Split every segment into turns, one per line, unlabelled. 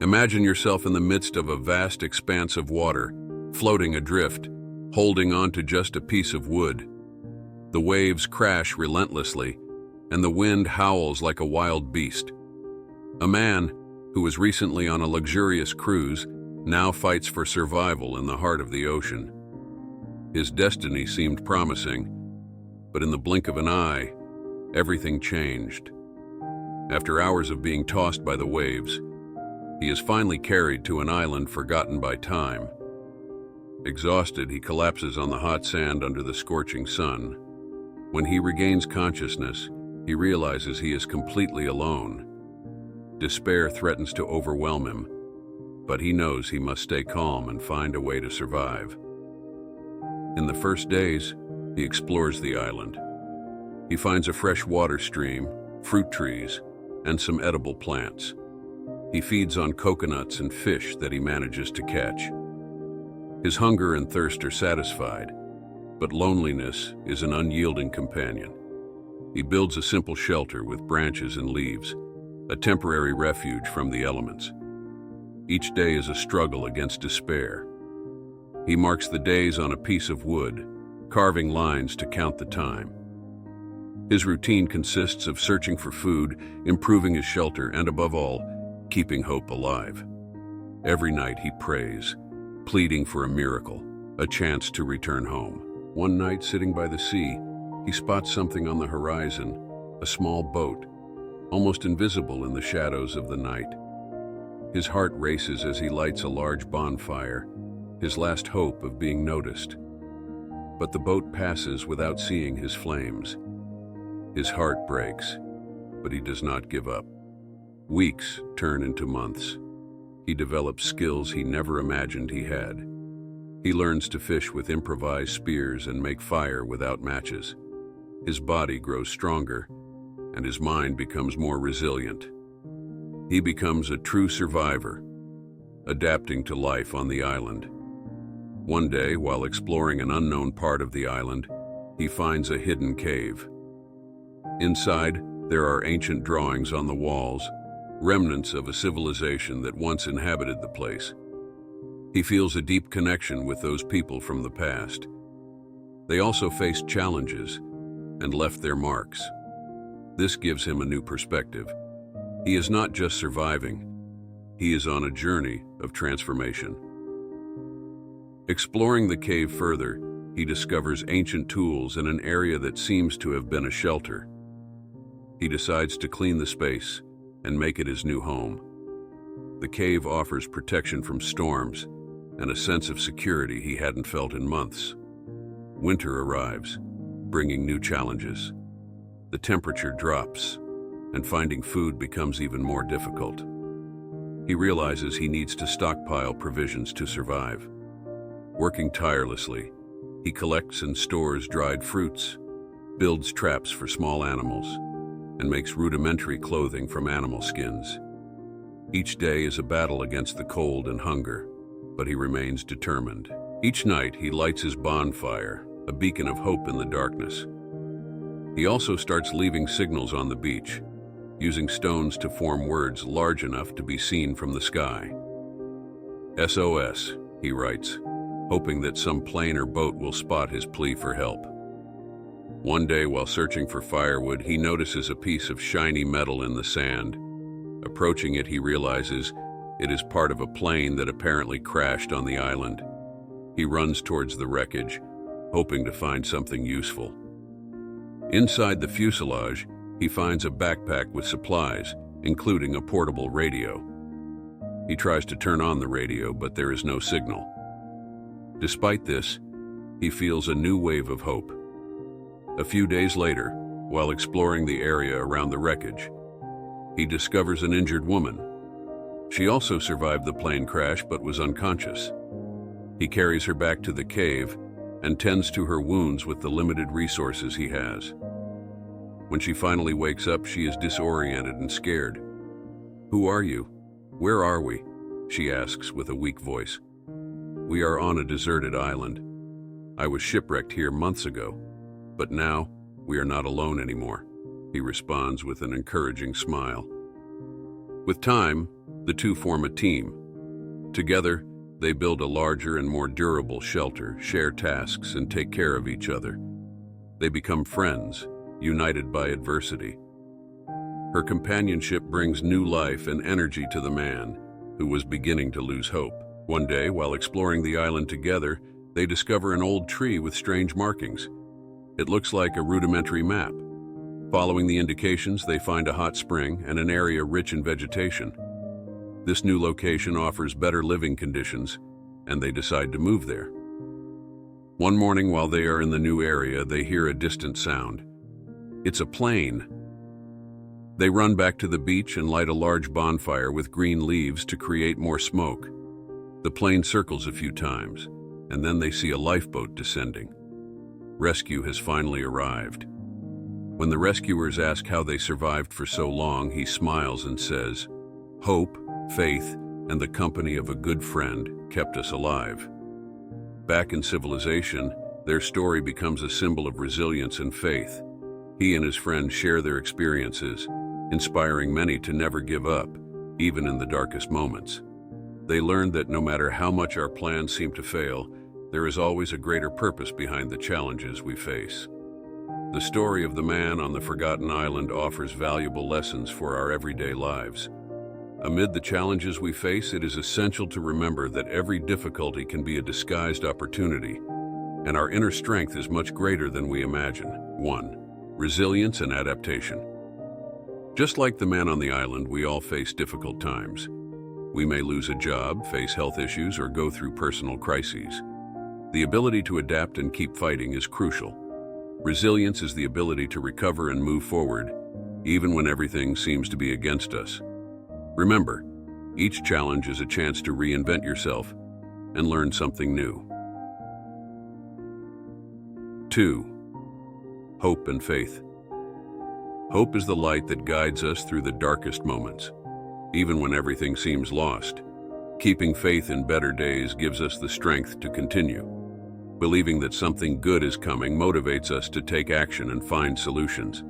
Imagine yourself in the midst of a vast expanse of water, floating adrift, holding on to just a piece of wood. The waves crash relentlessly, and the wind howls like a wild beast. A man, who was recently on a luxurious cruise, now fights for survival in the heart of the ocean. His destiny seemed promising, but in the blink of an eye, everything changed. After hours of being tossed by the waves, he is finally carried to an island forgotten by time. Exhausted, he collapses on the hot sand under the scorching sun. When he regains consciousness, he realizes he is completely alone. Despair threatens to overwhelm him, but he knows he must stay calm and find a way to survive. In the first days, he explores the island. He finds a fresh water stream, fruit trees, and some edible plants. He feeds on coconuts and fish that he manages to catch. His hunger and thirst are satisfied, but loneliness is an unyielding companion. He builds a simple shelter with branches and leaves, a temporary refuge from the elements. Each day is a struggle against despair. He marks the days on a piece of wood, carving lines to count the time. His routine consists of searching for food, improving his shelter, and above all, keeping hope alive. Every night he prays, pleading for a miracle, a chance to return home. One night, sitting by the sea, he spots something on the horizon, a small boat, almost invisible in the shadows of the night. His heart races as he lights a large bonfire, his last hope of being noticed. But the boat passes without seeing his flames. His heart breaks, but he does not give up. Weeks turn into months. He develops skills he never imagined he had. He learns to fish with improvised spears and make fire without matches. His body grows stronger, and his mind becomes more resilient. He becomes a true survivor, adapting to life on the island. One day, while exploring an unknown part of the island, he finds a hidden cave. Inside, there are ancient drawings on the walls, remnants of a civilization that once inhabited the place. He feels a deep connection with those people from the past. They also faced challenges and left their marks. This gives him a new perspective. He is not just surviving, he is on a journey of transformation. Exploring the cave further, he discovers ancient tools in an area that seems to have been a shelter. He decides to clean the space and make it his new home. The cave offers protection from storms and a sense of security he hadn't felt in months. Winter arrives, bringing new challenges. The temperature drops, and finding food becomes even more difficult. He realizes he needs to stockpile provisions to survive. Working tirelessly, he collects and stores dried fruits, builds traps for small animals, and makes rudimentary clothing from animal skins. Each day is a battle against the cold and hunger, but he remains determined. Each night he lights his bonfire, a beacon of hope in the darkness. He also starts leaving signals on the beach, using stones to form words large enough to be seen from the sky. SOS, he writes, hoping that some plane or boat will spot his plea for help. One day, while searching for firewood, he notices a piece of shiny metal in the sand. Approaching it, he realizes it is part of a plane that apparently crashed on the island. He runs towards the wreckage, hoping to find something useful. Inside the fuselage, he finds a backpack with supplies, including a portable radio. He tries to turn on the radio, but there is no signal. Despite this, he feels a new wave of hope. A few days later, while exploring the area around the wreckage, he discovers an injured woman. She also survived the plane crash but was unconscious. He carries her back to the cave and tends to her wounds with the limited resources he has. When she finally wakes up, she is disoriented and scared. "Who are you? Where are we?" she asks with a weak voice. "We are on a deserted island. I was shipwrecked here months ago, but now we are not alone anymore," he responds with an encouraging smile. With time, The two form a team. Together, they build a larger and more durable shelter, share tasks, and take care of each other. They become friends, united by adversity. Her companionship brings new life and energy to the man, who was beginning to lose hope. One day, while exploring the island together, they discover an old tree with strange markings. It looks like a rudimentary map. Following the indications, they find a hot spring and an area rich in vegetation. This new location offers better living conditions, and they decide to move there. One morning, while they are in the new area, they hear a distant sound. It's a plane. They run back to the beach and light a large bonfire with green leaves to create more smoke. The plane circles a few times, and then they see a lifeboat descending. Rescue has finally arrived. When the rescuers ask how they survived for so long, he smiles and says, "Hope, faith, and the company of a good friend kept us alive." Back in civilization, their story becomes a symbol of resilience and faith. He and his friends share their experiences, inspiring many to never give up, even in the darkest moments. They learned that no matter how much our plans seem to fail, there is always a greater purpose behind the challenges we face. The story of the man on the forgotten island offers valuable lessons for our everyday lives. Amid the challenges we face, it is essential to remember that every difficulty can be a disguised opportunity, and our inner strength is much greater than we imagine. 1. Resilience and adaptation. Just like the man on the island, we all face difficult times. We may lose a job, face health issues, or go through personal crises. The ability to adapt and keep fighting is crucial. Resilience is the ability to recover and move forward, even when everything seems to be against us. Remember, each challenge is a chance to reinvent yourself and learn something new. 2. Hope and faith. Hope is the light that guides us through the darkest moments, even when everything seems lost. Keeping faith in better days gives us the strength to continue. Believing that something good is coming motivates us to take action and find solutions.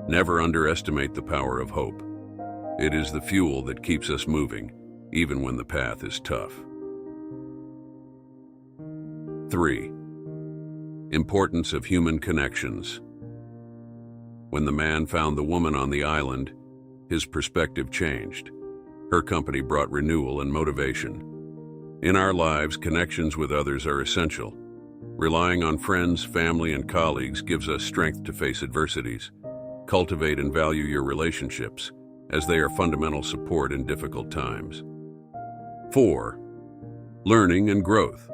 Never underestimate the power of hope. It is the fuel that keeps us moving, even when the path is tough. 3. Importance of human connections. When the man found the woman on the island, his perspective changed. Her company brought renewal and motivation. In our lives, connections with others are essential. Relying on friends, family, and colleagues gives us strength to face adversities. Cultivate and value your relationships, as they are fundamental support in difficult times. 4. Learning and growth.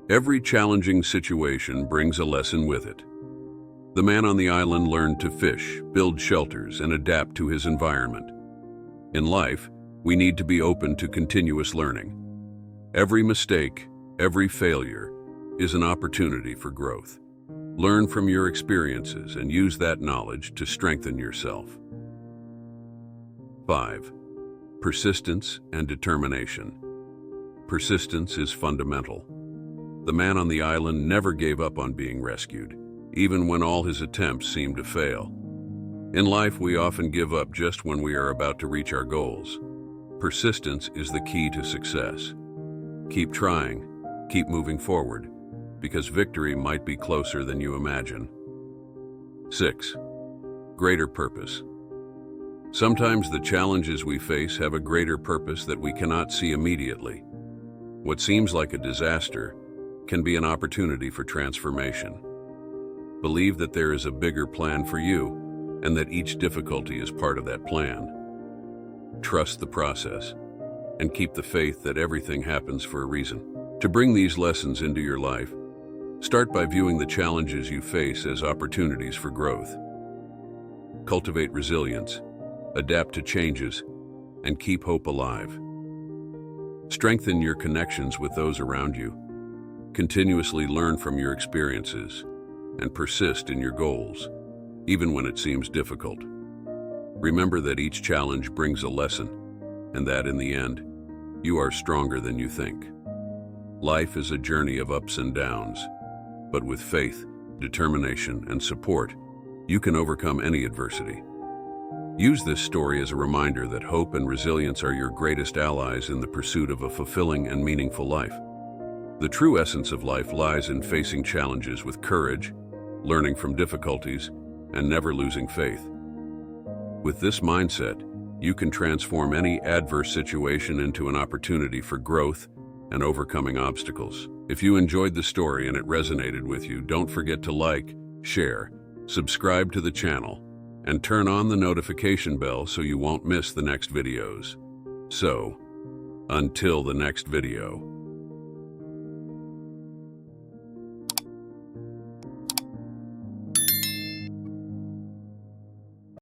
Every challenging situation brings a lesson with it. The man on the island learned to fish, build shelters, and adapt to his environment. In life, we need to be open to continuous learning. Every mistake, every failure, is an opportunity for growth. Learn from your experiences and use that knowledge to strengthen yourself. 5. Persistence and determination. Persistence is fundamental. The man on the island never gave up on being rescued, even when all his attempts seemed to fail. In life, we often give up just when we are about to reach our goals. Persistence is the key to success. Keep trying, keep moving forward, because victory might be closer than you imagine. 6. Greater purpose. Sometimes the challenges we face have a greater purpose that we cannot see immediately. What seems like a disaster can be an opportunity for transformation. Believe that there is a bigger plan for you and that each difficulty is part of that plan. Trust the process and keep the faith that everything happens for a reason. To bring these lessons into your life, start by viewing the challenges you face as opportunities for growth. Cultivate resilience, adapt to changes, and keep hope alive. Strengthen your connections with those around you. Continuously learn from your experiences and persist in your goals, even when it seems difficult. Remember that each challenge brings a lesson, and that in the end, you are stronger than you think. Life is a journey of ups and downs, but with faith, determination, and support, you can overcome any adversity. Use this story as a reminder that hope and resilience are your greatest allies in the pursuit of a fulfilling and meaningful life. The true essence of life lies in facing challenges with courage, learning from difficulties, and never losing faith. With this mindset, you can transform any adverse situation into an opportunity for growth and overcoming obstacles. If you enjoyed the story and it resonated with you, don't forget to like, share, subscribe to the channel, and turn on the notification bell so you won't miss the next videos. So, until the next video.